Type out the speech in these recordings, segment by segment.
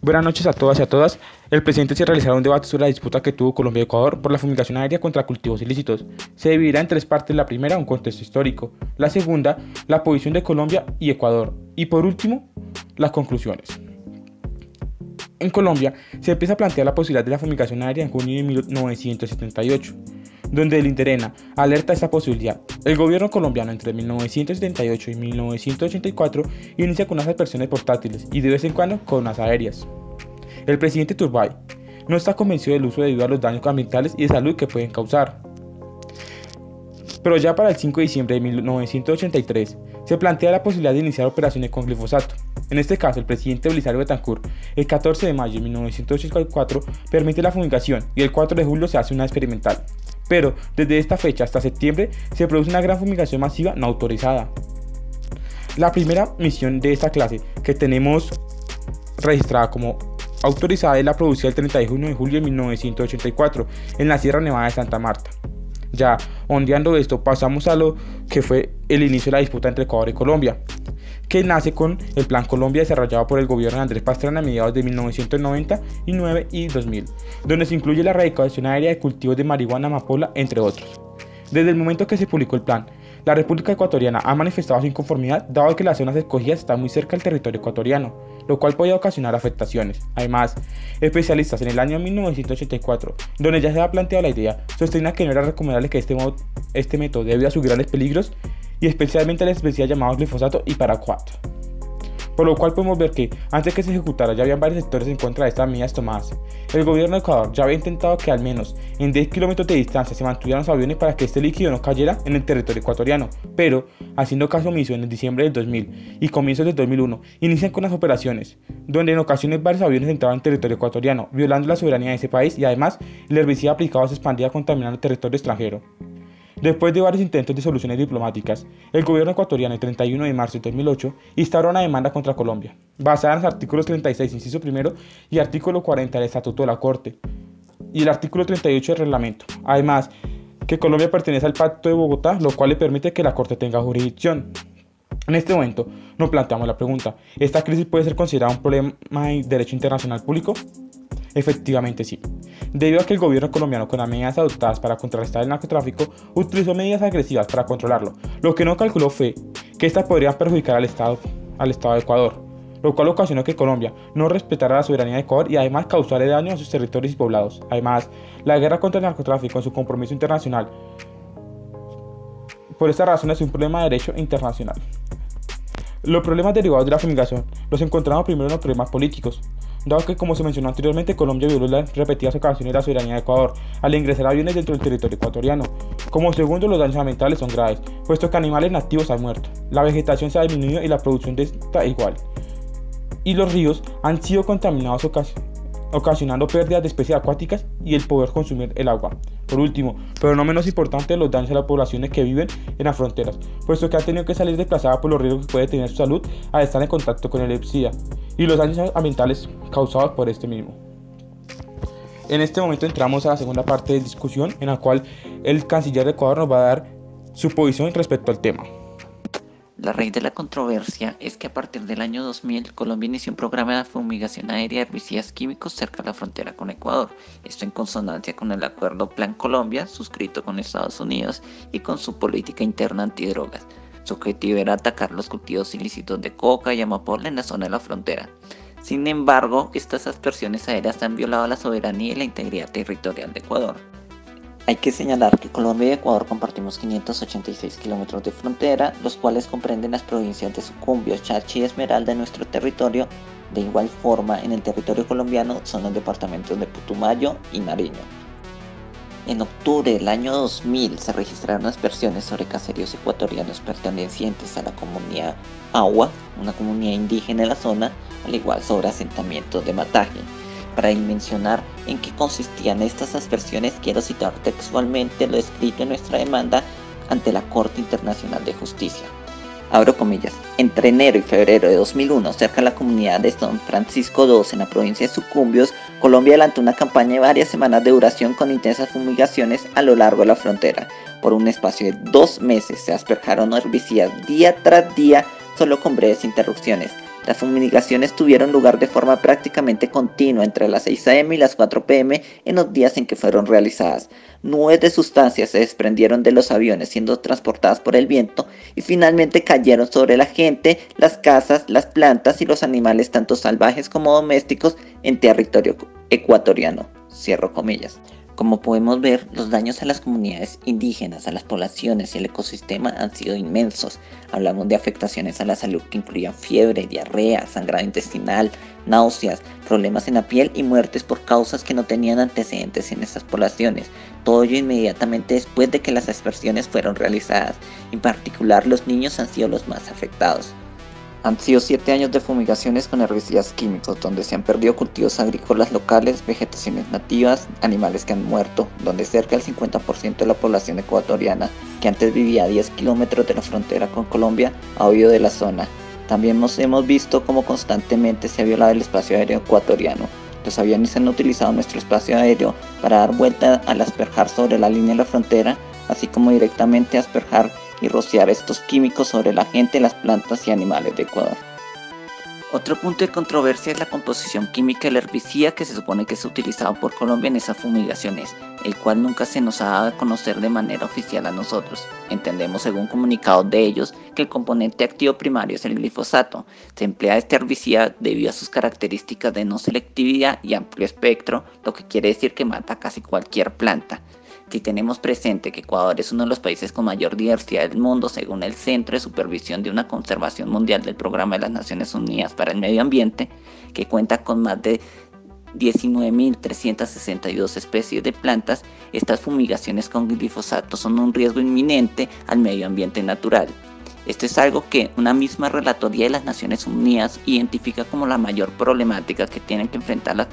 Buenas noches a todas y a todas. El presidente se realizará un debate sobre la disputa que tuvo Colombia y Ecuador por la fumigación aérea contra cultivos ilícitos. Se dividirá en tres partes: la primera, un contexto histórico; la segunda, la posición de Colombia y Ecuador; y por último, las conclusiones. En Colombia se empieza a plantear la posibilidad de la fumigación aérea en junio de 1978, donde el INDERENA alerta esta posibilidad. El gobierno colombiano entre 1978 y 1984 inicia con unas aspersiones portátiles y de vez en cuando con unas aéreas. El presidente Turbay no está convencido del uso debido a los daños ambientales y de salud que pueden causar. Pero ya para el 5 de diciembre de 1983 se plantea la posibilidad de iniciar operaciones con glifosato. En este caso, el presidente Belisario Betancur, el 14 de mayo de 1984, permite la fumigación y el 4 de julio se hace una experimental. Pero desde esta fecha hasta septiembre se produce una gran fumigación masiva no autorizada. La primera misión de esta clase que tenemos registrada como autorizada es la producida el 31 de julio de 1984 en la Sierra Nevada de Santa Marta. Ya ondeando esto, pasamos a lo que fue el inicio de la disputa entre Ecuador y Colombia, que nace con el Plan Colombia desarrollado por el gobierno de Andrés Pastrana a mediados de 1999 y 2000, donde se incluye la erradicación aérea de cultivos de marihuana, amapola, entre otros. Desde el momento que se publicó el plan, la República Ecuatoriana ha manifestado su inconformidad dado que las zonas escogidas están muy cerca del territorio ecuatoriano, lo cual podía ocasionar afectaciones. Además, especialistas en el año 1984, donde ya se había planteado la idea, sostenían que no era recomendable que este método debido a sus grandes peligros y especialmente al pesticida llamado glifosato y paraquat. Por lo cual podemos ver que antes que se ejecutara ya habían varios sectores en contra de estas medidas tomadas. El gobierno de Ecuador ya había intentado que al menos en 10 kilómetros de distancia se mantuvieran los aviones para que este líquido no cayera en el territorio ecuatoriano, pero haciendo caso omiso en el diciembre del 2000 y comienzos del 2001 inician con las operaciones, donde en ocasiones varios aviones entraban en territorio ecuatoriano, violando la soberanía de ese país y además el herbicida aplicado se expandía contaminando el territorio extranjero. Después de varios intentos de soluciones diplomáticas, el gobierno ecuatoriano el 31 de marzo de 2008 instauró una demanda contra Colombia, basada en los artículos 36, inciso primero, y artículo 40 del Estatuto de la Corte, y el artículo 38 del reglamento. Además, que Colombia pertenece al Pacto de Bogotá, lo cual le permite que la Corte tenga jurisdicción. En este momento, nos planteamos la pregunta: ¿esta crisis puede ser considerada un problema de derecho internacional público? Efectivamente sí, debido a que el gobierno colombiano, con las medidas adoptadas para contrarrestar el narcotráfico, utilizó medidas agresivas para controlarlo. Lo que no calculó fue que estas podrían perjudicar al Estado de Ecuador, lo cual ocasionó que Colombia no respetara la soberanía de Ecuador y además causara daño a sus territorios y poblados. Además, la guerra contra el narcotráfico en su compromiso internacional, por esta razón, es un problema de derecho internacional. Los problemas derivados de la fumigación los encontramos primero en los problemas políticos, dado que, como se mencionó anteriormente, Colombia violó en repetidas ocasiones la soberanía de Ecuador al ingresar aviones dentro del territorio ecuatoriano. Como segundo, los daños ambientales son graves, puesto que animales nativos han muerto, la vegetación se ha disminuido y la producción de esta igual, y los ríos han sido contaminados ocasionando pérdidas de especies acuáticas y el poder consumir el agua. Por último, pero no menos importante, los daños a las poblaciones que viven en las fronteras, puesto que han tenido que salir desplazadas por los riesgos que puede tener su salud al estar en contacto con el herbicida y los daños ambientales causados por este mismo. En este momento entramos a la segunda parte de discusión, en la cual el canciller de Ecuador nos va a dar su posición respecto al tema. La raíz de la controversia es que a partir del año 2000 Colombia inició un programa de fumigación aérea de herbicidas químicos cerca de la frontera con Ecuador, esto en consonancia con el acuerdo Plan Colombia suscrito con Estados Unidos y con su política interna antidrogas. Su objetivo era atacar los cultivos ilícitos de coca y amapola en la zona de la frontera. Sin embargo, estas aspersiones aéreas han violado la soberanía y la integridad territorial de Ecuador. Hay que señalar que Colombia y Ecuador compartimos 586 kilómetros de frontera, los cuales comprenden las provincias de Sucumbíos, Chachí y Esmeralda en nuestro territorio. De igual forma, en el territorio colombiano son los departamentos de Putumayo y Nariño. En octubre del año 2000 se registraron aspersiones sobre caseríos ecuatorianos pertenecientes a la comunidad Agua, una comunidad indígena en la zona, al igual sobre asentamientos de Mataje. Para dimensionar en qué consistían estas aspersiones, quiero citar textualmente lo escrito en nuestra demanda ante la Corte Internacional de Justicia. Abro comillas. Entre enero y febrero de 2001, cerca de la comunidad de San Francisco II, en la provincia de Sucumbíos, Colombia adelantó una campaña de varias semanas de duración con intensas fumigaciones a lo largo de la frontera. Por un espacio de 2 meses se asperjaron herbicidas día tras día, solo con breves interrupciones. Las fumigaciones tuvieron lugar de forma prácticamente continua entre las 6 a.m. y las 4 p.m. en los días en que fueron realizadas. Nubes de sustancias se desprendieron de los aviones siendo transportadas por el viento y finalmente cayeron sobre la gente, las casas, las plantas y los animales tanto salvajes como domésticos en territorio ecuatoriano. Cierro comillas. Como podemos ver, los daños a las comunidades indígenas, a las poblaciones y al ecosistema han sido inmensos. Hablamos de afectaciones a la salud que incluían fiebre, diarrea, sangrado intestinal, náuseas, problemas en la piel y muertes por causas que no tenían antecedentes en estas poblaciones. Todo ello inmediatamente después de que las aspersiones fueron realizadas. En particular, los niños han sido los más afectados. Han sido 7 años de fumigaciones con herbicidas químicos, donde se han perdido cultivos agrícolas locales, vegetaciones nativas, animales que han muerto, donde cerca del 50% de la población ecuatoriana, que antes vivía a 10 kilómetros de la frontera con Colombia, ha huido de la zona. También hemos visto cómo constantemente se ha violado el espacio aéreo ecuatoriano. Los aviones han utilizado nuestro espacio aéreo para dar vuelta al asperjar sobre la línea de la frontera, así como directamente asperjar y rociar estos químicos sobre la gente, las plantas y animales de Ecuador. Otro punto de controversia es la composición química del herbicida que se supone que es utilizado por Colombia en esas fumigaciones, el cual nunca se nos ha dado a conocer de manera oficial a nosotros. Entendemos según comunicados de ellos que el componente activo primario es el glifosato. Se emplea este herbicida debido a sus características de no selectividad y amplio espectro, lo que quiere decir que mata casi cualquier planta. Si tenemos presente que Ecuador es uno de los países con mayor diversidad del mundo según el Centro de Supervisión de una Conservación Mundial del Programa de las Naciones Unidas para el Medio Ambiente, que cuenta con más de 19.362 especies de plantas, estas fumigaciones con glifosato son un riesgo inminente al medio ambiente natural. Esto es algo que una misma relatoría de las Naciones Unidas identifica como la mayor problemática que tienen que enfrentar las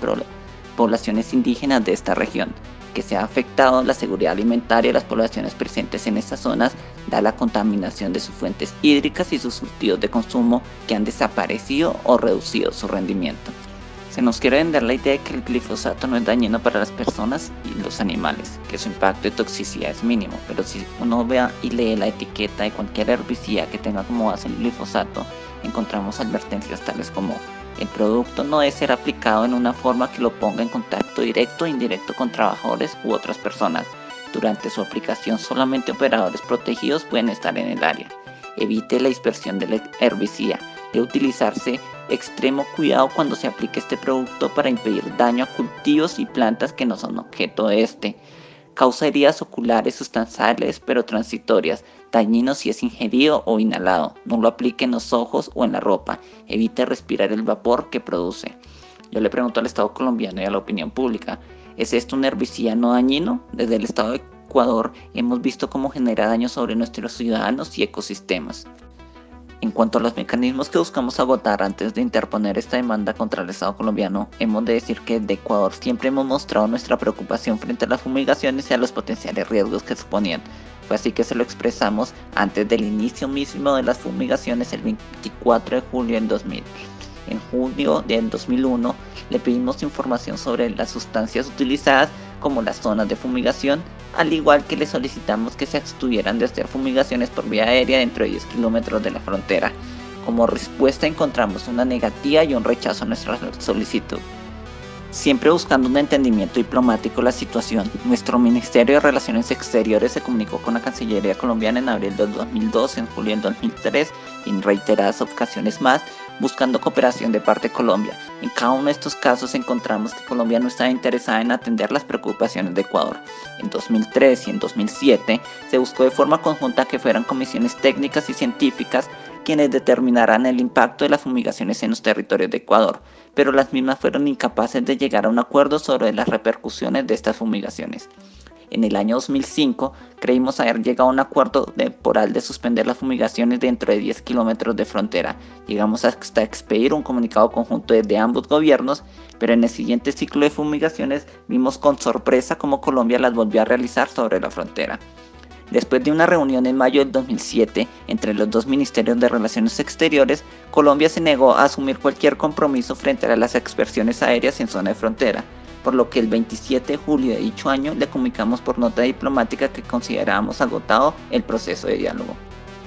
poblaciones indígenas de esta región, que se ha afectado la seguridad alimentaria de las poblaciones presentes en estas zonas, da la contaminación de sus fuentes hídricas y sus cultivos de consumo que han desaparecido o reducido su rendimiento. Se nos quiere vender la idea de que el glifosato no es dañino para las personas y los animales, que su impacto de toxicidad es mínimo, pero si uno ve y lee la etiqueta de cualquier herbicida que tenga como base el glifosato, encontramos advertencias tales como: el producto no debe ser aplicado en una forma que lo ponga en contacto directo o indirecto con trabajadores u otras personas. Durante su aplicación, solamente operadores protegidos pueden estar en el área. Evite la dispersión del herbicida. Debe utilizarse extremo cuidado cuando se aplique este producto para impedir daño a cultivos y plantas que no son objeto de este. Causa heridas oculares sustanciales pero transitorias, dañino si es ingerido o inhalado. No lo aplique en los ojos o en la ropa. Evite respirar el vapor que produce. Yo le pregunto al Estado colombiano y a la opinión pública, ¿es esto un herbicida no dañino? Desde el Estado de Ecuador hemos visto cómo genera daño sobre nuestros ciudadanos y ecosistemas. En cuanto a los mecanismos que buscamos agotar antes de interponer esta demanda contra el Estado colombiano, hemos de decir que desde Ecuador siempre hemos mostrado nuestra preocupación frente a las fumigaciones y a los potenciales riesgos que suponían. Fue así que se lo expresamos antes del inicio mismo de las fumigaciones el 24 de julio del 2000. En junio del 2001 le pedimos información sobre las sustancias utilizadas como las zonas de fumigación, al igual que le solicitamos que se abstuvieran de hacer fumigaciones por vía aérea dentro de 10 kilómetros de la frontera. Como respuesta encontramos una negativa y un rechazo a nuestra solicitud. Siempre buscando un entendimiento diplomático de la situación, nuestro Ministerio de Relaciones Exteriores se comunicó con la Cancillería colombiana en abril del 2002, en julio del 2003 y en reiteradas ocasiones más, buscando cooperación de parte de Colombia. En cada uno de estos casos encontramos que Colombia no estaba interesada en atender las preocupaciones de Ecuador. En 2003 y en 2007 se buscó de forma conjunta que fueran comisiones técnicas y científicas quienes determinaran el impacto de las fumigaciones en los territorios de Ecuador, pero las mismas fueron incapaces de llegar a un acuerdo sobre las repercusiones de estas fumigaciones. En el año 2005 creímos haber llegado a un acuerdo temporal de suspender las fumigaciones dentro de 10 kilómetros de frontera. Llegamos hasta expedir un comunicado conjunto desde ambos gobiernos, pero en el siguiente ciclo de fumigaciones vimos con sorpresa cómo Colombia las volvió a realizar sobre la frontera. Después de una reunión en mayo del 2007 entre los dos ministerios de Relaciones Exteriores, Colombia se negó a asumir cualquier compromiso frente a las expersiones aéreas en zona de frontera, por lo que el 27 de julio de dicho año le comunicamos por nota diplomática que considerábamos agotado el proceso de diálogo.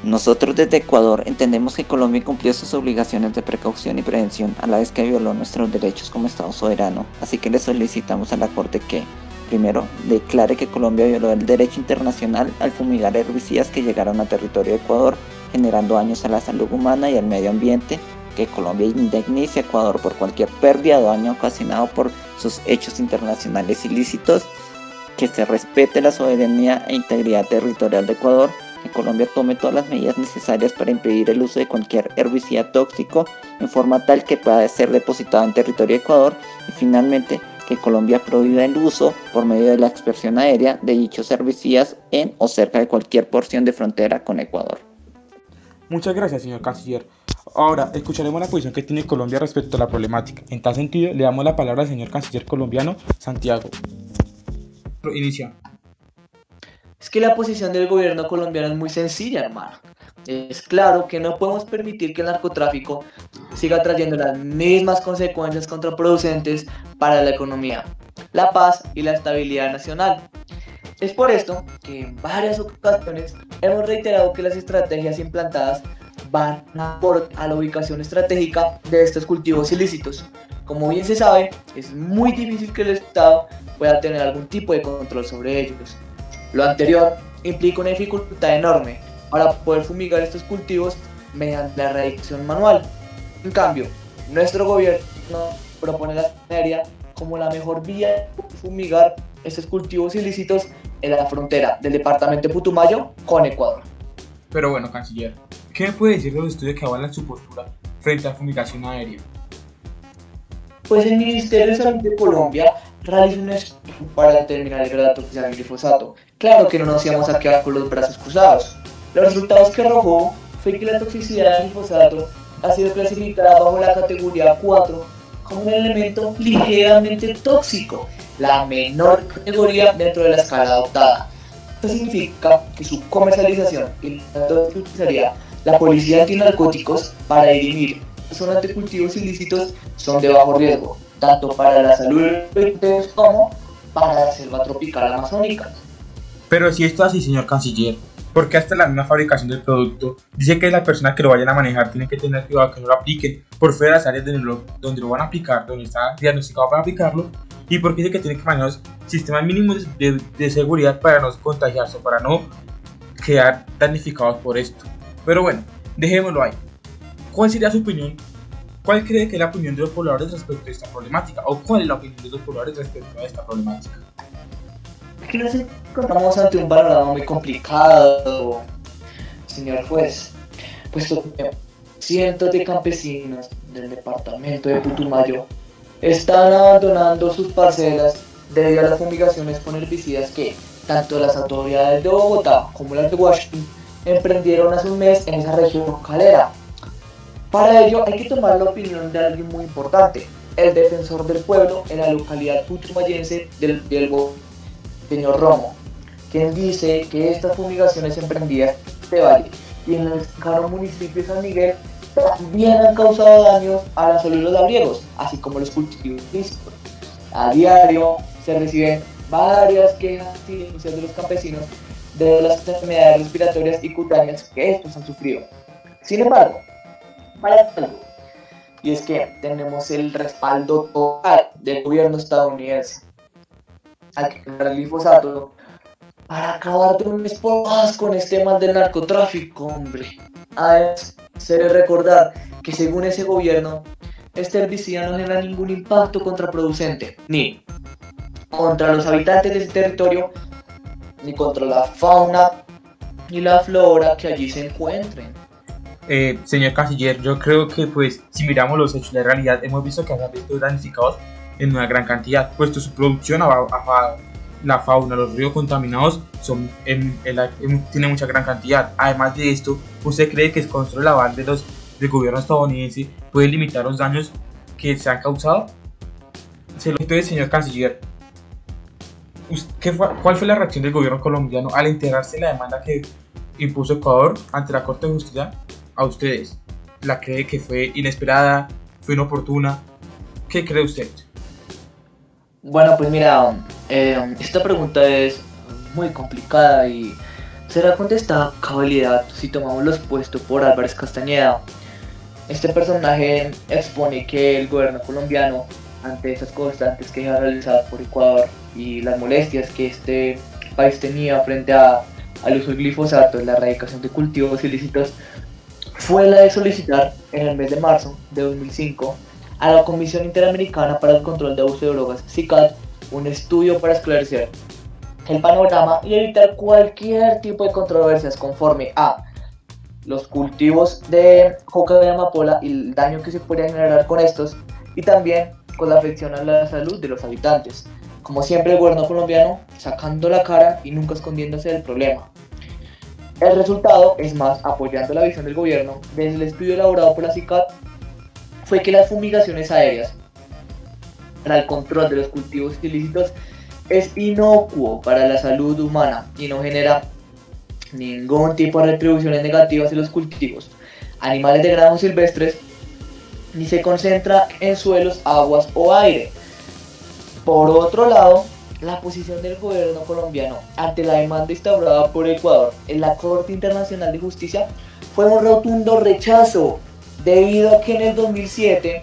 Nosotros desde Ecuador entendemos que Colombia incumplió sus obligaciones de precaución y prevención a la vez que violó nuestros derechos como Estado soberano, así que le solicitamos a la Corte que, primero, declare que Colombia violó el derecho internacional al fumigar herbicidas que llegaron a territorio de Ecuador, generando daños a la salud humana y al medio ambiente, que Colombia indemnice a Ecuador por cualquier pérdida o daño ocasionado por sus hechos internacionales ilícitos, que se respete la soberanía e integridad territorial de Ecuador, que Colombia tome todas las medidas necesarias para impedir el uso de cualquier herbicida tóxico en forma tal que pueda ser depositado en territorio de Ecuador y finalmente que Colombia prohíba el uso por medio de la expresión aérea de dichos herbicidas en o cerca de cualquier porción de frontera con Ecuador. Muchas gracias, señor canciller. Ahora escucharemos la posición que tiene Colombia respecto a la problemática. En tal sentido, le damos la palabra al señor canciller colombiano, Santiago. Inicia. Es que la posición del gobierno colombiano es muy sencilla, hermano. Es claro que no podemos permitir que el narcotráfico siga trayendo las mismas consecuencias contraproducentes para la economía, la paz y la estabilidad nacional. Es por esto que en varias ocasiones hemos reiterado que las estrategias implantadas van a la ubicación estratégica de estos cultivos ilícitos. Como bien se sabe, es muy difícil que el Estado pueda tener algún tipo de control sobre ellos. Lo anterior implica una dificultad enorme para poder fumigar estos cultivos mediante la erradicación manual. En cambio, nuestro gobierno propone la minería como la mejor vía de fumigar estos cultivos ilícitos en la frontera del departamento de Putumayo con Ecuador. Pero bueno, canciller, ¿qué me puede decir de los estudios que avalan su postura frente a la fumigación aérea? Pues el Ministerio de Salud de Colombia realizó un estudio para determinar el grado de toxicidad del glifosato. Claro que no nos íbamos a quedar con los brazos cruzados. Los resultados que arrojó fue que la toxicidad del glifosato ha sido clasificada bajo la categoría 4 como un elemento ligeramente tóxico, la menor categoría dentro de la escala adoptada. Esto significa que su comercialización y la utilizaría la Policía Antinarcóticos para dirimir zonas de cultivos ilícitos son de bajo riesgo, tanto para la salud de los como para la selva tropical amazónica. Pero si esto es así, señor canciller, ¿por qué hasta la misma fabricación del producto dice que la persona que lo vayan a manejar tiene que tener cuidado que no lo apliquen por fuera de las áreas donde lo van a aplicar, donde está diagnosticado para aplicarlo? ¿Y por qué dice que tiene que manejar sistemas mínimos de seguridad para no contagiarse, para no quedar damnificados por esto? Pero bueno, dejémoslo ahí. ¿Cuál sería su opinión? ¿Cuál cree que es la opinión de los pobladores respecto a esta problemática? ¿O cuál es la opinión de los pobladores respecto a esta problemática? Aquí nos encontramos ante un panorama muy complicado, señor juez, puesto que cientos de campesinos del departamento de Putumayo están abandonando sus parcelas debido a las fumigaciones con herbicidas que tanto las autoridades de Bogotá como las de Washington emprendieron hace un mes en esa región calera. Para ello hay que tomar la opinión de alguien muy importante, el defensor del pueblo en la localidad putumayense del Bielbo, señor Romo, quien dice que estas fumigaciones emprendidas en este valle y en el cercano municipio de San Miguel también han causado daños a la salud de los labriegos, así como los cultivos ilícitos. A diario se reciben varias quejas y denuncias de los campesinos de las enfermedades respiratorias y cutáneas que estos han sufrido. Sin embargo, para algo, y es que tenemos el respaldo total del gobierno estadounidense al crear el glifosato para acabar de una vez por todas con este mal del narcotráfico, hombre. Además, se debe recordar que según ese gobierno, este herbicida no genera ningún impacto contraproducente, ni contra los habitantes de ese territorio, ni contra la fauna y la flora que allí se encuentren. Señor canciller, yo creo que pues si miramos los hechos de la realidad hemos visto que han visto damnificados en una gran cantidad, puesto su producción la fauna, los ríos contaminados tienen mucha gran cantidad. Además de esto, ¿usted cree que el control aval del gobierno estadounidense puede limitar los daños que se han causado? Entonces, señor canciller, ¿cuál fue la reacción del gobierno colombiano al enterarse de la demanda que impuso Ecuador ante la Corte de Justicia a ustedes? ¿La cree que fue inesperada? ¿Fue inoportuna? ¿Qué cree usted? Bueno, pues mira, esta pregunta es muy complicada y será con esta cabalidad si tomamos lo expuesto por Álvarez Castañeda. Este personaje expone que el gobierno colombiano, ante esas constantes quejas realizadas por Ecuador y las molestias que este país tenía frente al uso del glifosato en la erradicación de cultivos ilícitos, fue la de solicitar en el mes de marzo de 2005 a la Comisión Interamericana para el Control de Abuso de Drogas, CICAD, un estudio para esclarecer el panorama y evitar cualquier tipo de controversias conforme a los cultivos de coca de amapola y el daño que se podría generar con estos, y también con la afección a la salud de los habitantes. Como siempre, el gobierno colombiano sacando la cara y nunca escondiéndose del problema. El resultado, es más, apoyando la visión del gobierno, desde el estudio elaborado por la CICAD, fue que las fumigaciones aéreas para el control de los cultivos ilícitos es inocuo para la salud humana y no genera ningún tipo de retribuciones negativas en los cultivos, animales de grano silvestres, ni se concentra en suelos, aguas o aire. Por otro lado, la posición del gobierno colombiano ante la demanda instaurada por Ecuador en la Corte Internacional de Justicia fue un rotundo rechazo, debido a que en el 2007,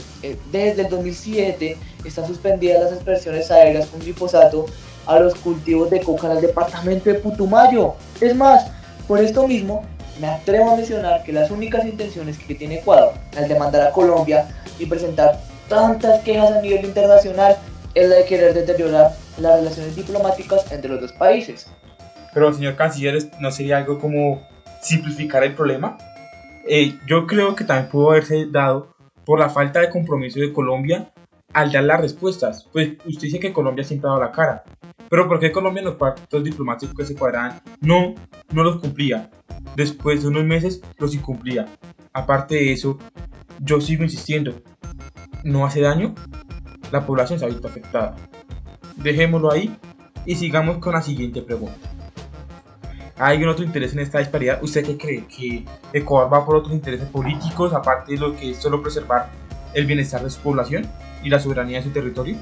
desde el 2007, están suspendidas las aspersiones aéreas con glifosato a los cultivos de coca en el departamento de Putumayo. Es más, por esto mismo, me atrevo a mencionar que las únicas intenciones que tiene Ecuador al demandar a Colombia y presentar tantas quejas a nivel internacional es la de querer deteriorar las relaciones diplomáticas entre los dos países. Pero, señor canciller, ¿no sería algo como simplificar el problema? Yo creo que también pudo haberse dado por la falta de compromiso de Colombia al dar las respuestas. Pues usted dice que Colombia siempre ha dado la cara, pero ¿por qué Colombia en los pactos diplomáticos que se cuadraban no los cumplía? Después de unos meses los incumplía. Aparte de eso, yo sigo insistiendo, no hace daño, la población se ha visto afectada. Dejémoslo ahí y sigamos con la siguiente pregunta. ¿Hay algún otro interés en esta disparidad? ¿Usted qué cree? ¿Que Ecuador va por otros intereses políticos, aparte de lo que es solo preservar el bienestar de su población y la soberanía de su territorio?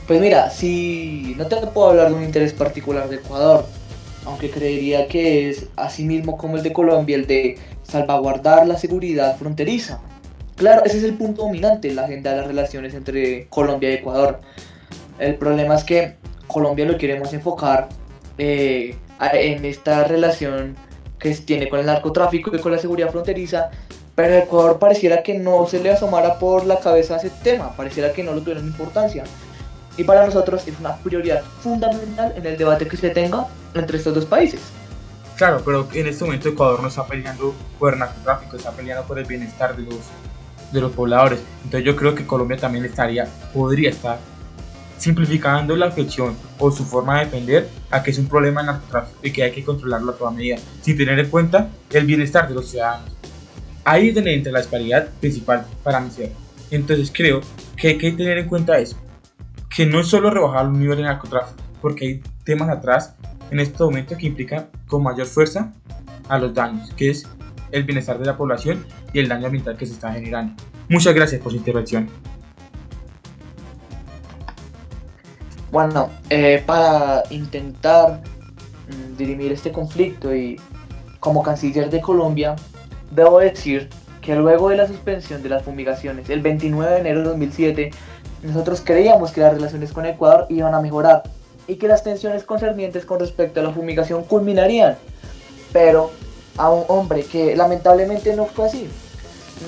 Pues mira, si no te puedo hablar de un interés particular de Ecuador, aunque creería que es así mismo como el de Colombia, el de salvaguardar la seguridad fronteriza. Claro, ese es el punto dominante en la agenda de las relaciones entre Colombia y Ecuador. El problema es que Colombia lo queremos enfocar en esta relación que tiene con el narcotráfico y con la seguridad fronteriza, pero Ecuador pareciera que no se le asomara por la cabeza a ese tema, pareciera que no lo tuviera importancia. Y para nosotros es una prioridad fundamental en el debate que se tenga entre estos dos países. Claro, pero en este momento Ecuador no está peleando por el narcotráfico, está peleando por el bienestar de los pobladores. Entonces yo creo que Colombia también podría estar simplificando la cuestión o su forma de defender a que es un problema de narcotráfico y que hay que controlarlo a toda medida, sin tener en cuenta el bienestar de los ciudadanos. Ahí es donde entra la disparidad principal para mi ser. Entonces creo que hay que tener en cuenta eso, que no es solo rebajar los niveles de narcotráfico, porque hay temas atrás en este momento que implican con mayor fuerza a los daños, que es el bienestar de la población y el daño ambiental que se está generando. Muchas gracias por su intervención. Bueno, para intentar dirimir este conflicto y como canciller de Colombia, debo decir que luego de la suspensión de las fumigaciones el 29 de enero de 2007, nosotros creíamos que las relaciones con Ecuador iban a mejorar y que las tensiones concernientes con respecto a la fumigación culminarían, pero hombre, que lamentablemente no fue así.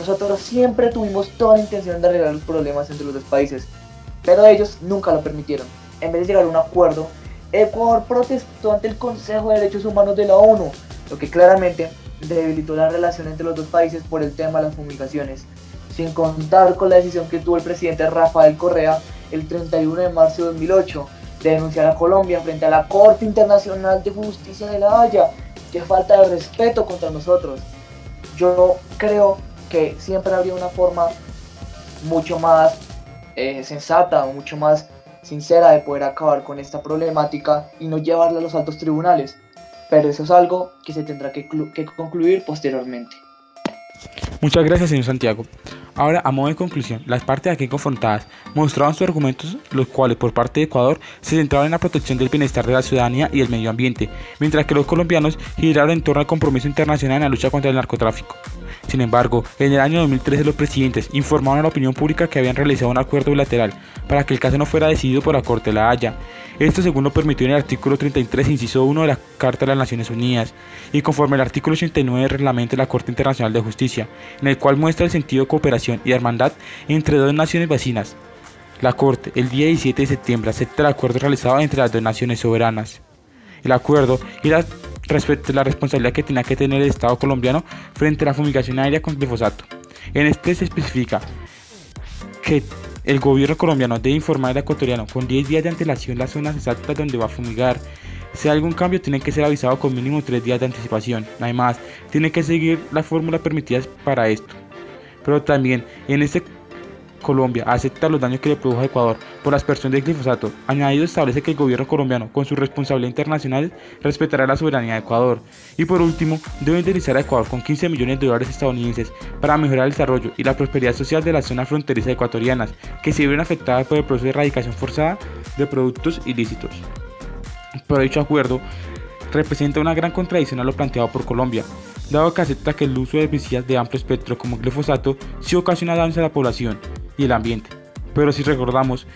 Nosotros siempre tuvimos toda la intención de arreglar los problemas entre los dos países, pero ellos nunca lo permitieron. En vez de llegar a un acuerdo, Ecuador protestó ante el Consejo de Derechos Humanos de la ONU, lo que claramente debilitó la relación entre los dos países por el tema de las fumigaciones, sin contar con la decisión que tuvo el presidente Rafael Correa el 31 de marzo de 2008 de denunciar a Colombia frente a la Corte Internacional de Justicia de La Haya. ¡Qué falta de respeto contra nosotros! Yo creo que siempre habría una forma mucho más sensata o mucho más sincera de poder acabar con esta problemática y no llevarla a los altos tribunales, pero eso es algo que se tendrá que concluir posteriormente. Muchas gracias, señor Santiago. Ahora, a modo de conclusión, las partes aquí confrontadas mostraban sus argumentos, los cuales por parte de Ecuador se centraban en la protección del bienestar de la ciudadanía y el medio ambiente, mientras que los colombianos giraron en torno al compromiso internacional en la lucha contra el narcotráfico. Sin embargo, en el año 2013 los presidentes informaron a la opinión pública que habían realizado un acuerdo bilateral para que el caso no fuera decidido por la Corte de La Haya. Esto según lo permitió en el artículo 33, inciso 1 de la Carta de las Naciones Unidas, y conforme al artículo 89 del reglamento de la Corte Internacional de Justicia, en el cual muestra el sentido de cooperación y hermandad entre dos naciones vecinas. La Corte, el día 17 de septiembre, acepta el acuerdo realizado entre las dos naciones soberanas. El acuerdo era respecto a la responsabilidad que tenía que tener el Estado colombiano frente a la fumigación aérea con glifosato. En este se especifica que el gobierno colombiano debe informar al ecuatoriano con 10 días de antelación las zonas exactas donde va a fumigar. Si hay algún cambio, tiene que ser avisado con mínimo 3 días de anticipación. Además, tiene que seguir las fórmulas permitidas para esto. Pero también, en este Colombia acepta los daños que le produjo a Ecuador por la aspersión del glifosato. Añadido, establece que el gobierno colombiano, con su responsabilidad internacional, respetará la soberanía de Ecuador. Y por último, debe indemnizar a Ecuador con $15 millones estadounidenses para mejorar el desarrollo y la prosperidad social de las zonas fronterizas ecuatorianas, que se vieron afectadas por el proceso de erradicación forzada de productos ilícitos. Pero dicho acuerdo representa una gran contradicción a lo planteado por Colombia, dado que acepta que el uso de herbicidas de amplio espectro como el glifosato sí ocasiona daños a la población y el ambiente. Pero si recordamos,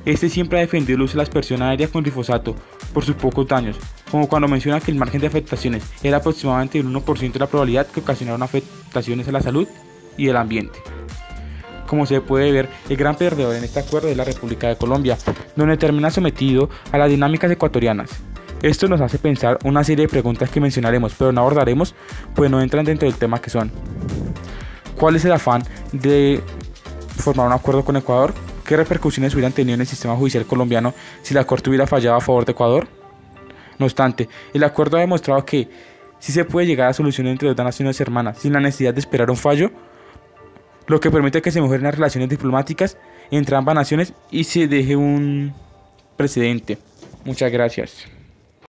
este siempre ha defendido el uso de la aspersión aérea con glifosato por sus pocos daños, como cuando menciona que el margen de afectaciones era aproximadamente del 1% de la probabilidad que ocasionaron afectaciones a la salud y el ambiente. Como se puede ver, el gran perdedor en este acuerdo es la República de Colombia, donde termina sometido a las dinámicas ecuatorianas. Esto nos hace pensar una serie de preguntas que mencionaremos, pero no abordaremos, pues no entran dentro del tema, que son: ¿cuál es el afán de formar un acuerdo con Ecuador? ¿Qué repercusiones hubieran tenido en el sistema judicial colombiano si la Corte hubiera fallado a favor de Ecuador? No obstante, el acuerdo ha demostrado que sí se puede llegar a soluciones entre dos naciones hermanas sin la necesidad de esperar un fallo, lo que permite que se mejoren las relaciones diplomáticas entre ambas naciones y se deje un precedente. Muchas gracias.